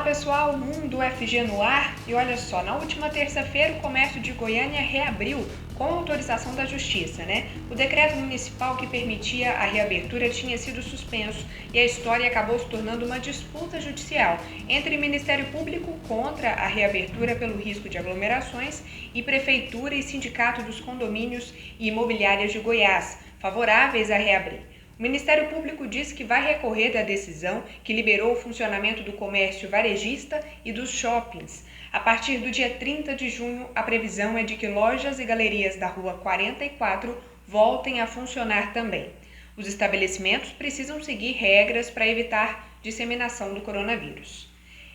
Olá pessoal, Mundo FG no ar. E olha só, na última terça-feira o comércio de Goiânia reabriu com autorização da Justiça, O decreto municipal que permitia a reabertura tinha sido suspenso e a história acabou se tornando uma disputa judicial entre o Ministério Público contra a reabertura pelo risco de aglomerações e Prefeitura e Sindicato dos Condomínios e Imobiliárias de Goiás, favoráveis a reabrir. O Ministério Público disse que vai recorrer da decisão que liberou o funcionamento do comércio varejista e dos shoppings. A partir do dia 30 de junho, a previsão é de que lojas e galerias da Rua 44 voltem a funcionar também. Os estabelecimentos precisam seguir regras para evitar disseminação do coronavírus.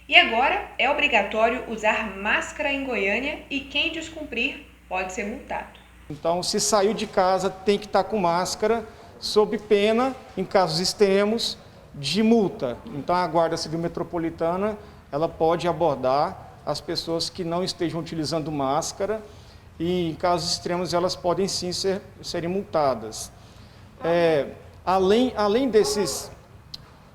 E agora é obrigatório usar máscara em Goiânia e quem descumprir pode ser multado. Então, se saiu de casa, tem que estar com máscara, sob pena, em casos extremos, de multa. Então, a Guarda Civil Metropolitana ela pode abordar as pessoas que não estejam utilizando máscara e, em casos extremos, elas podem sim serem multadas. Além desses,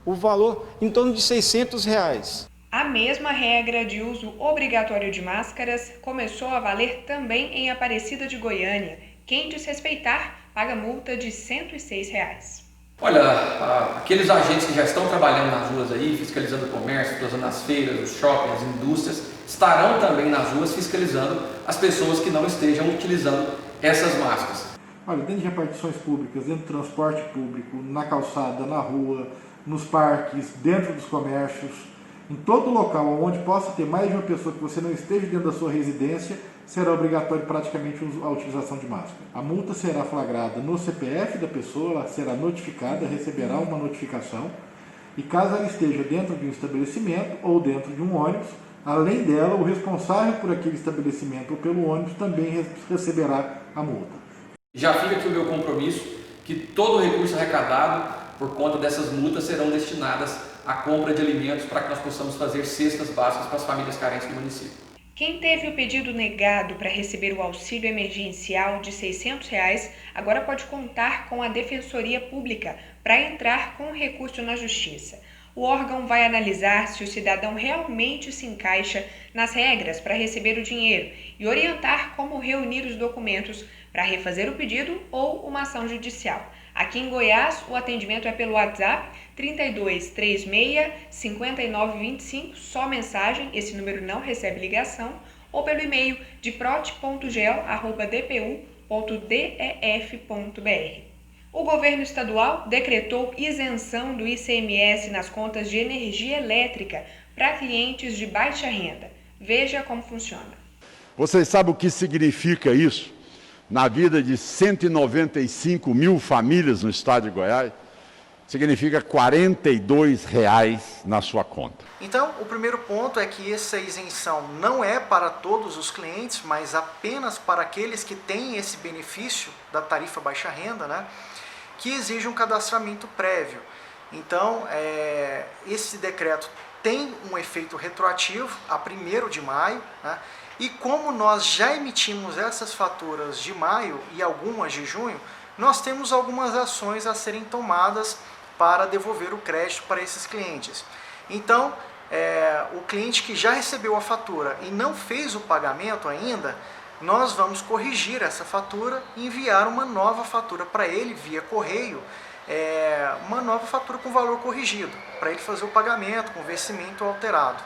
o valor em torno de R$600. A mesma regra de uso obrigatório de máscaras começou a valer também em Aparecida de Goiânia. Quem desrespeitar paga multa de R$106. Olha, aqueles agentes que já estão trabalhando nas ruas aí, fiscalizando o comércio, fiscalizando as feiras, os shoppings, as indústrias, estarão também nas ruas fiscalizando as pessoas que não estejam utilizando essas máscaras. Olha, dentro de repartições públicas, dentro do transporte público, na calçada, na rua, nos parques, dentro dos comércios, em todo local onde possa ter mais de uma pessoa que você não esteja dentro da sua residência, será obrigatório praticamente a utilização de máscara. A multa será flagrada no CPF da pessoa, ela será notificada, receberá uma notificação, e caso ela esteja dentro de um estabelecimento ou dentro de um ônibus, além dela, o responsável por aquele estabelecimento ou pelo ônibus também receberá a multa. Já fica aqui o meu compromisso que todo o recurso arrecadado por conta dessas multas serão destinadas à compra de alimentos para que nós possamos fazer cestas básicas para as famílias carentes do município. Quem teve o pedido negado para receber o auxílio emergencial de R$600 agora pode contar com a Defensoria Pública para entrar com o recurso na Justiça. O órgão vai analisar se o cidadão realmente se encaixa nas regras para receber o dinheiro e orientar como reunir os documentos para refazer o pedido ou uma ação judicial. Aqui em Goiás, o atendimento é pelo WhatsApp 3236 5925, só mensagem, esse número não recebe ligação, ou pelo e-mail de prot.gel@dpu.def.br. O governo estadual decretou isenção do ICMS nas contas de energia elétrica para clientes de baixa renda. Veja como funciona. Vocês sabem o que significa isso na vida de 195 mil famílias no estado de Goiás? Significa R$42 na sua conta. Então, o primeiro ponto é que essa isenção não é para todos os clientes, mas apenas para aqueles que têm esse benefício da tarifa baixa renda, que exige um cadastramento prévio. Então, esse decreto tem um efeito retroativo a 1º de maio, e como nós já emitimos essas faturas de maio e algumas de junho, nós temos algumas ações a serem tomadas para devolver o crédito para esses clientes. Então, o cliente que já recebeu a fatura e não fez o pagamento ainda, nós vamos corrigir essa fatura e enviar uma nova fatura para ele via correio, uma nova fatura com valor corrigido, para ele fazer o pagamento com vencimento alterado.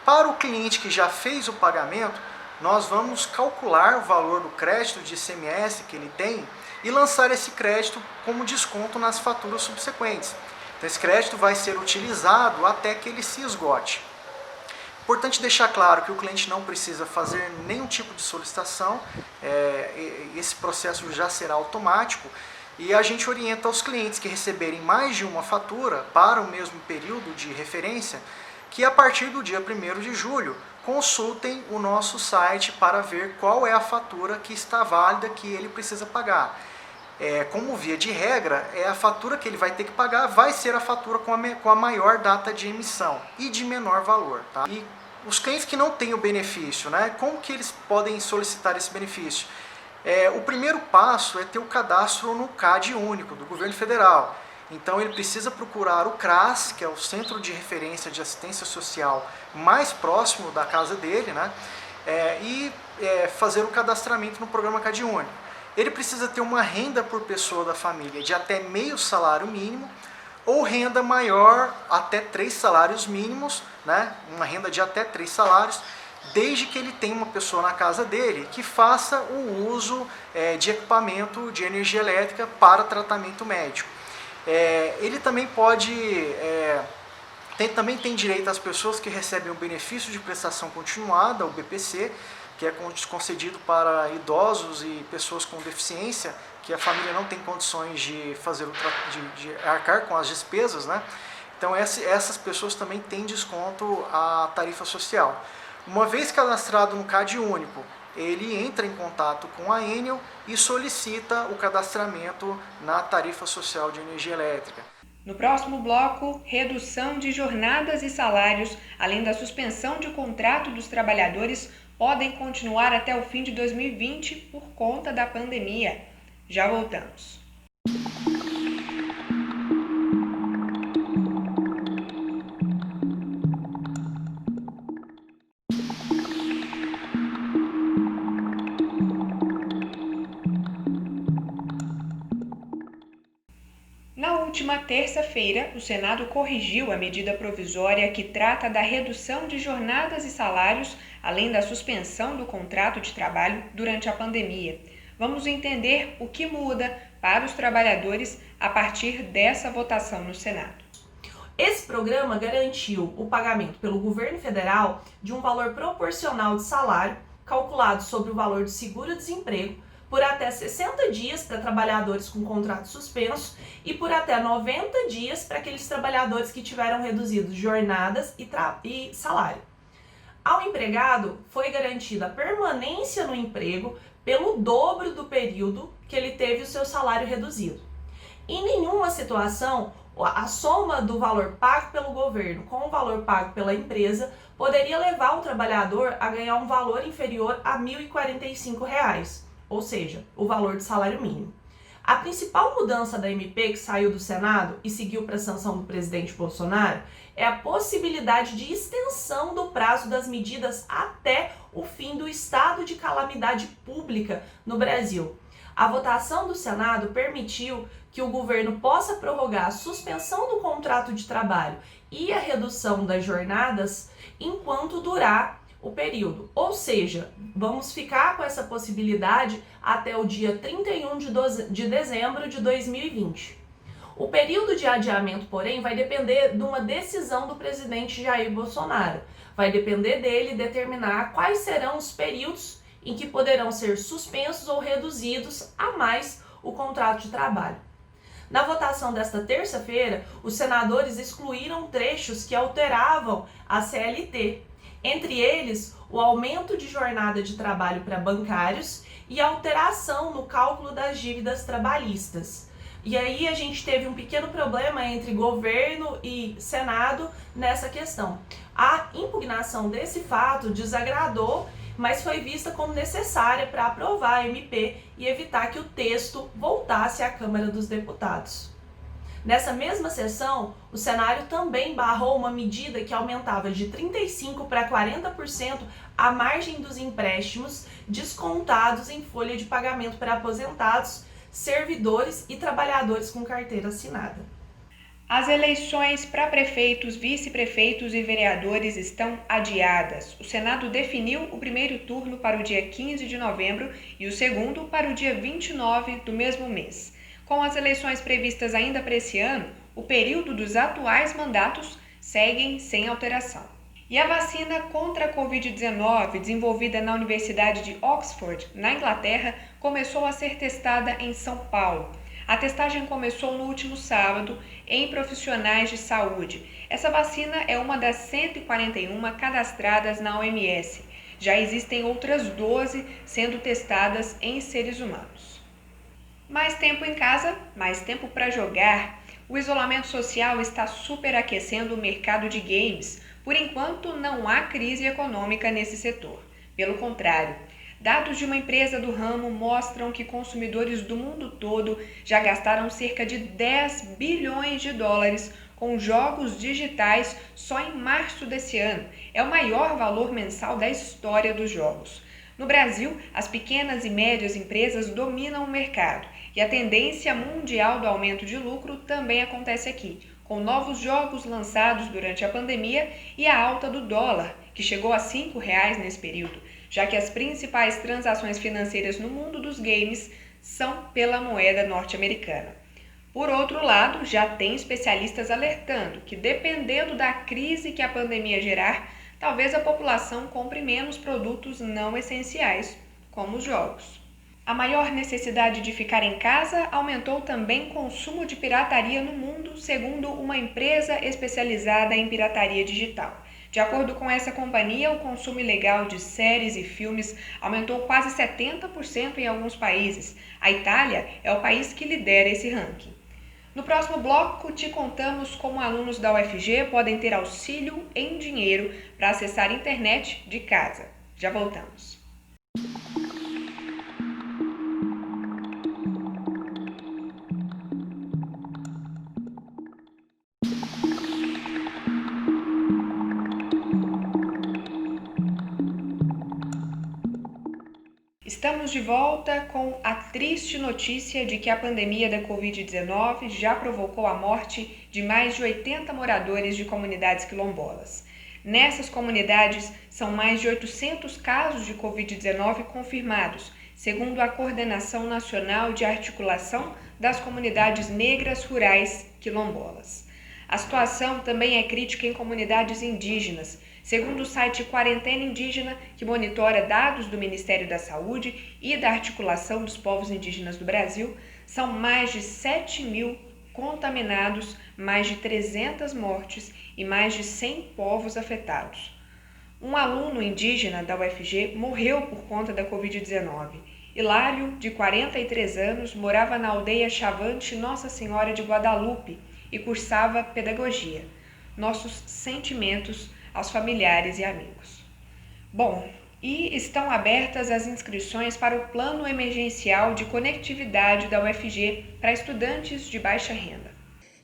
Para o cliente que já fez o pagamento, nós vamos calcular o valor do crédito de ICMS que ele tem e lançar esse crédito como desconto nas faturas subsequentes. Então, esse crédito vai ser utilizado até que ele se esgote. Importante deixar claro que o cliente não precisa fazer nenhum tipo de solicitação, esse processo já será automático e a gente orienta aos clientes que receberem mais de uma fatura para o mesmo período de referência que a partir do dia 1º de julho consultem o nosso site para ver qual é a fatura que está válida que ele precisa pagar. Como via de regra, a fatura que ele vai ter que pagar vai ser a fatura com a maior data de emissão e de menor valor. Tá? E os clientes que não têm o benefício, como que eles podem solicitar esse benefício? O primeiro passo é ter o cadastro no CAD único do governo federal. Então ele precisa procurar o CRAS, que é o Centro de Referência de Assistência Social mais próximo da casa dele, né? E fazer o cadastramento no programa CadÚnico. Ele precisa ter uma renda por pessoa da família de até meio salário mínimo, ou renda maior até 3 salários mínimos, né? Uma renda de até 3 salários, desde que ele tenha uma pessoa na casa dele que faça o uso de equipamento de energia elétrica para tratamento médico. Ele também também tem direito às pessoas que recebem o benefício de prestação continuada, o BPC, que é concedido para idosos e pessoas com deficiência, que a família não tem condições de de arcar com as despesas, né? Então essas pessoas também têm desconto à tarifa social. Uma vez cadastrado no CadÚnico, ele entra em contato com a Enel e solicita o cadastramento na tarifa social de energia elétrica. No próximo bloco, redução de jornadas e salários, além da suspensão de contrato dos trabalhadores, podem continuar até o fim de 2020 por conta da pandemia. Já voltamos. Na última terça-feira, o Senado corrigiu a medida provisória que trata da redução de jornadas e salários, além da suspensão do contrato de trabalho durante a pandemia. Vamos entender o que muda para os trabalhadores a partir dessa votação no Senado. Esse programa garantiu o pagamento pelo governo federal de um valor proporcional de salário, calculado sobre o valor do seguro-desemprego, por até 60 dias para trabalhadores com contrato suspenso e por até 90 dias para aqueles trabalhadores que tiveram reduzidos jornadas e salário. Ao empregado foi garantida a permanência no emprego pelo dobro do período que ele teve o seu salário reduzido. Em nenhuma situação, a soma do valor pago pelo governo com o valor pago pela empresa poderia levar o trabalhador a ganhar um valor inferior a R$ 1.045, ou seja, o valor do salário mínimo. A principal mudança da MP que saiu do Senado e seguiu para a sanção do presidente Bolsonaro é a possibilidade de extensão do prazo das medidas até o fim do estado de calamidade pública no Brasil. A votação do Senado permitiu que o governo possa prorrogar a suspensão do contrato de trabalho e a redução das jornadas enquanto durar o período. Ou seja, vamos ficar com essa possibilidade até o dia 31 de dezembro de 2020. O período de adiamento, porém, vai depender de uma decisão do presidente Jair Bolsonaro. Vai depender dele determinar quais serão os períodos em que poderão ser suspensos ou reduzidos a mais o contrato de trabalho. Na votação desta terça-feira, os senadores excluíram trechos que alteravam a CLT, entre eles o aumento de jornada de trabalho para bancários e a alteração no cálculo das dívidas trabalhistas. E aí a gente teve um pequeno problema entre governo e Senado nessa questão. A impugnação desse fato desagradou, mas foi vista como necessária para aprovar a MP e evitar que o texto voltasse à Câmara dos Deputados. Nessa mesma sessão, o Senado também barrou uma medida que aumentava de 35% para 40% a margem dos empréstimos descontados em folha de pagamento para aposentados, servidores e trabalhadores com carteira assinada. As eleições para prefeitos, vice-prefeitos e vereadores estão adiadas. O Senado definiu o primeiro turno para o dia 15 de novembro e o segundo para o dia 29 do mesmo mês. Com as eleições previstas ainda para esse ano, o período dos atuais mandatos seguem sem alteração. E a vacina contra a Covid-19, desenvolvida na Universidade de Oxford, na Inglaterra, começou a ser testada em São Paulo. A testagem começou no último sábado em profissionais de saúde. Essa vacina é uma das 141 cadastradas na OMS. Já existem outras 12 sendo testadas em seres humanos. Mais tempo em casa, mais tempo para jogar. O isolamento social está superaquecendo o mercado de games. Por enquanto, não há crise econômica nesse setor. Pelo contrário, Dados de uma empresa do ramo mostram que consumidores do mundo todo já gastaram cerca de 10 bilhões de dólares com jogos digitais só em março desse ano. É o maior valor mensal da história dos jogos. No Brasil, as pequenas e médias empresas dominam o mercado e a tendência mundial do aumento de lucro também acontece aqui, com novos jogos lançados durante a pandemia e a alta do dólar, que chegou a R$ 5,00 nesse período, já que as principais transações financeiras no mundo dos games são pela moeda norte-americana. Por outro lado, já tem especialistas alertando que, dependendo da crise que a pandemia gerar, talvez a população compre menos produtos não essenciais, como os jogos. A maior necessidade de ficar em casa aumentou também o consumo de pirataria no mundo, segundo uma empresa especializada em pirataria digital. De acordo com essa companhia, o consumo ilegal de séries e filmes aumentou quase 70% em alguns países. A Itália é o país que lidera esse ranking. No próximo bloco, te contamos como alunos da UFG podem ter auxílio em dinheiro para acessar a internet de casa. Já voltamos. Estamos de volta com a triste notícia de que a pandemia da Covid-19 já provocou a morte de mais de 80 moradores de comunidades quilombolas. Nessas comunidades, são mais de 800 casos de Covid-19 confirmados, segundo a Coordenação Nacional de Articulação das Comunidades Negras Rurais Quilombolas. A situação também é crítica em comunidades indígenas, segundo o site Quarentena Indígena, que monitora dados do Ministério da Saúde e da Articulação dos Povos Indígenas do Brasil. São mais de 7.000 contaminados, mais de 300 mortes e mais de 100 povos afetados. Um aluno indígena da UFG morreu por conta da Covid-19. Hilário, de 43 anos, morava na aldeia Chavante Nossa Senhora de Guadalupe e cursava pedagogia. Nossos sentimentos aos familiares e amigos. Bom, e estão abertas as inscrições para o Plano Emergencial de Conectividade da UFG para estudantes de baixa renda.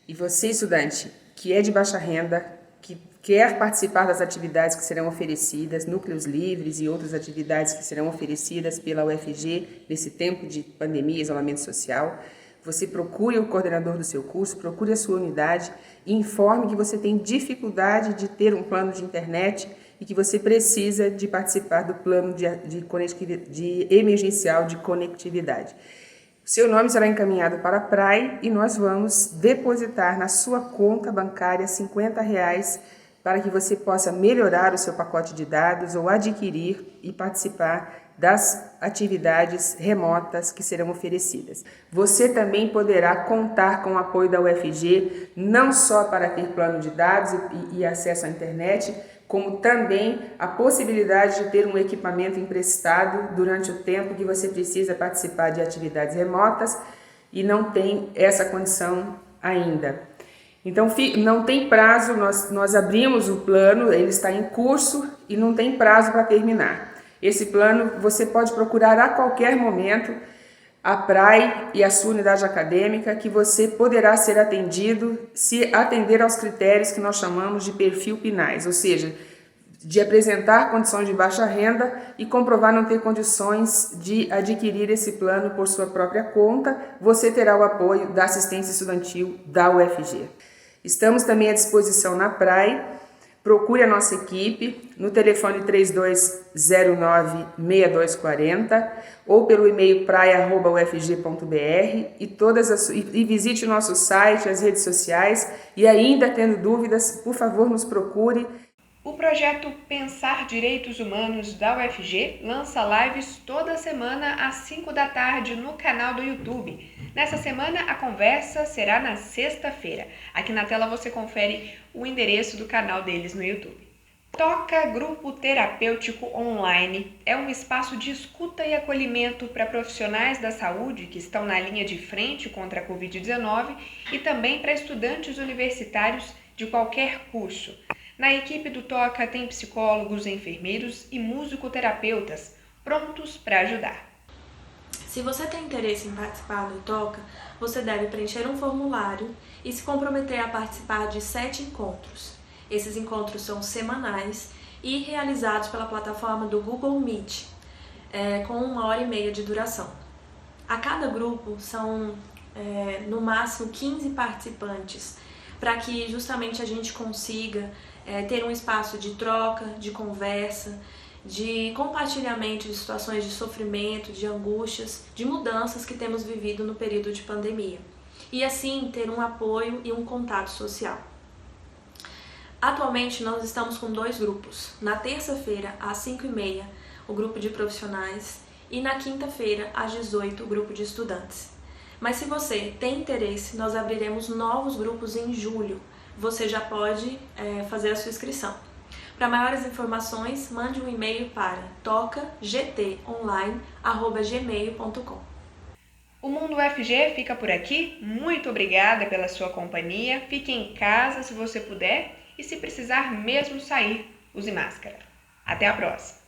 E você, estudante, que é de baixa renda, que quer participar das atividades que serão oferecidas, núcleos livres e outras atividades que serão oferecidas pela UFG nesse tempo de pandemia e isolamento social, você procure o coordenador do seu curso, procure a sua unidade e informe que você tem dificuldade de ter um plano de internet e que você precisa de participar do plano de emergencial de conectividade. O seu nome será encaminhado para a PRAE e nós vamos depositar na sua conta bancária R$50 para que você possa melhorar o seu pacote de dados ou adquirir e participar das atividades remotas que serão oferecidas. Você também poderá contar com o apoio da UFG, não só para ter plano de dados e acesso à internet, como também a possibilidade de ter um equipamento emprestado durante o tempo que você precisa participar de atividades remotas e não tem essa condição ainda. Então, não tem prazo, nós abrimos o plano, ele está em curso e não tem prazo para terminar. Esse plano você pode procurar a qualquer momento a PRAE e a sua unidade acadêmica, que você poderá ser atendido se atender aos critérios que nós chamamos de perfil PNAES, ou seja, de apresentar condições de baixa renda e comprovar não ter condições de adquirir esse plano por sua própria conta, você terá o apoio da assistência estudantil da UFG. Estamos também à disposição na PRAE. Procure a nossa equipe no telefone 3209-6240 ou pelo e-mail praia@ufg.br e visite o nosso site, as redes sociais e ainda tendo dúvidas, por favor, nos procure. O projeto Pensar Direitos Humanos da UFG lança lives toda semana às 5 da tarde no canal do YouTube. Nessa semana, a conversa será na sexta-feira. Aqui na tela você confere o endereço do canal deles no YouTube. Toca Grupo Terapêutico Online é um espaço de escuta e acolhimento para profissionais da saúde que estão na linha de frente contra a Covid-19 e também para estudantes universitários de qualquer curso. Na equipe do Toca tem psicólogos, enfermeiros e musicoterapeutas. prontos para ajudar. Se você tem interesse em participar do Toca, você deve preencher um formulário e se comprometer a participar de 7 encontros. Esses encontros são semanais e realizados pela plataforma do Google Meet, com 1h30 de duração. A cada grupo são no máximo 15 participantes, para que justamente a gente consiga ter um espaço de troca, de conversa, de compartilhamento de situações de sofrimento, de angústias, de mudanças que temos vivido no período de pandemia. E assim ter um apoio e um contato social. Atualmente nós estamos com 2 grupos. Na terça-feira, às 5h30, o grupo de profissionais e na quinta-feira, às 18h, o grupo de estudantes. Mas se você tem interesse, nós abriremos novos grupos em julho. Você já pode fazer a sua inscrição. Para maiores informações, mande um e-mail para tocagtonline@gmail.com. O Mundo UFG fica por aqui. Muito obrigada pela sua companhia. Fique em casa se você puder e se precisar mesmo sair, use máscara. Até a próxima!